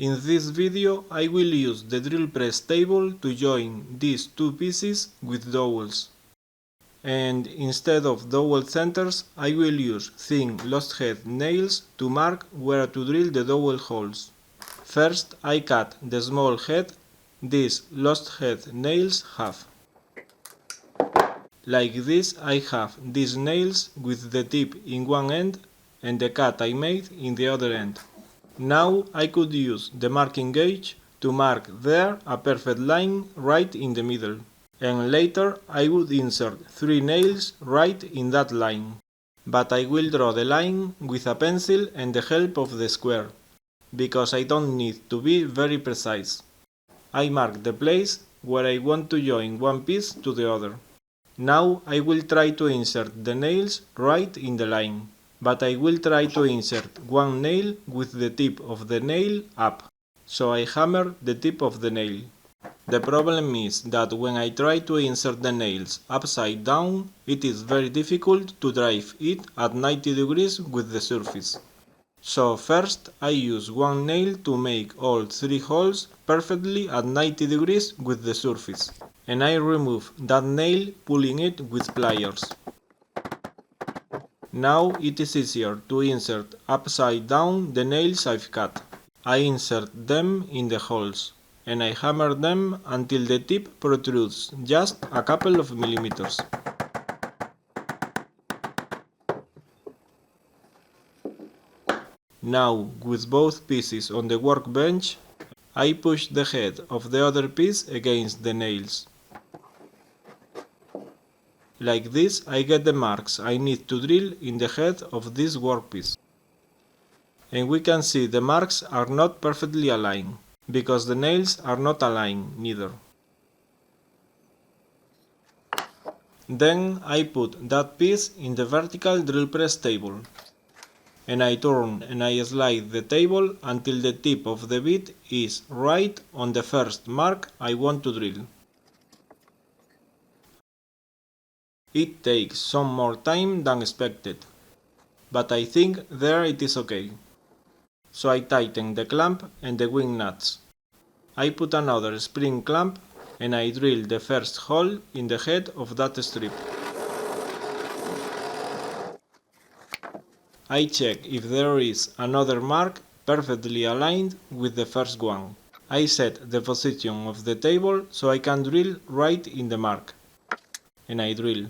In this video I will use the drill press table to join these two pieces with dowels. And instead of dowel centers, I will use thin lost head nails to mark where to drill the dowel holes. First I cut the small head these lost head nails have. Like this I have these nails with the tip in one end and the cut I made in the other end. Now I could use the marking gauge to mark there a perfect line right in the middle. And later I would insert 3 nails right in that line. But I will draw the line with a pencil and the help of the square, because I don't need to be very precise. I mark the place where I want to join one piece to the other. Now I will try to insert the nails right in the line, but I will try to insert one nail with the tip of the nail up, so I hammer the tip of the nail. The problem is that when I try to insert the nails upside down, it is very difficult to drive it at 90 degrees with the surface. So first I use one nail to make all 3 holes perfectly at 90 degrees with the surface, and I remove that nail pulling it with pliers. Now it is easier to insert upside down the nails I've cut. I insert them in the holes, and I hammer them until the tip protrudes just a couple of millimeters. Now, with both pieces on the workbench, I push the head of the other piece against the nails. Like this I get the marks I need to drill in the head of this workpiece. And we can see the marks are not perfectly aligned, because the nails are not aligned neither. Then I put that piece in the vertical drill press table, and I turn and I slide the table until the tip of the bit is right on the first mark I want to drill. It takes some more time than expected, but I think there it is okay. So I tighten the clamp and the wing nuts. I put another spring clamp and I drill the first hole in the head of that strip. I check if there is another mark perfectly aligned with the first one. I set the position of the table so I can drill right in the mark, and I drill.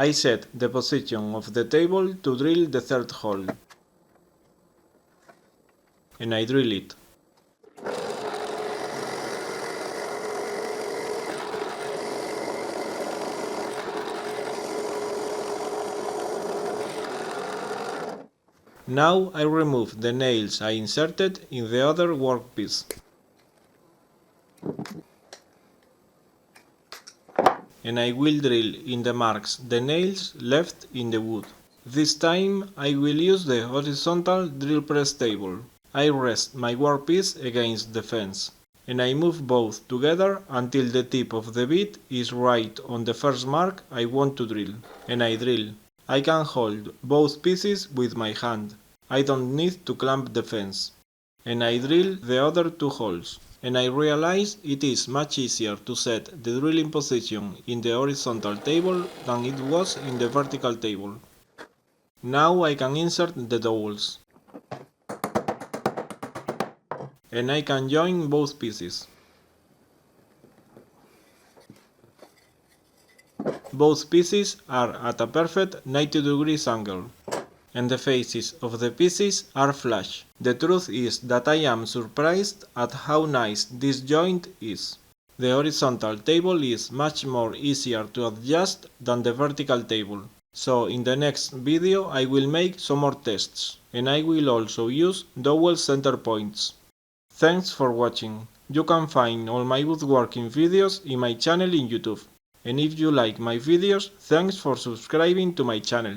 I set the position of the table to drill the third hole, and I drill it. Now I remove the nails I inserted in the other workpiece. And I will drill in the marks the nails left in the wood. This time I will use the horizontal drill press table. I rest my workpiece against the fence, and I move both together until the tip of the bit is right on the first mark I want to drill, and I drill. I can hold both pieces with my hand. I don't need to clamp the fence. And I drill the other 2 holes. And I realize it is much easier to set the drilling position in the horizontal table than it was in the vertical table. Now I can insert the dowels. And I can join both pieces. Both pieces are at a perfect 90 degrees angle, and the faces of the pieces are flush. The truth is that I am surprised at how nice this joint is. The horizontal table is much more easier to adjust than the vertical table. So in the next video I will make some more tests, and I will also use dowel center points. Thanks for watching. You can find all my woodworking videos in my channel in YouTube. And if you like my videos, thanks for subscribing to my channel.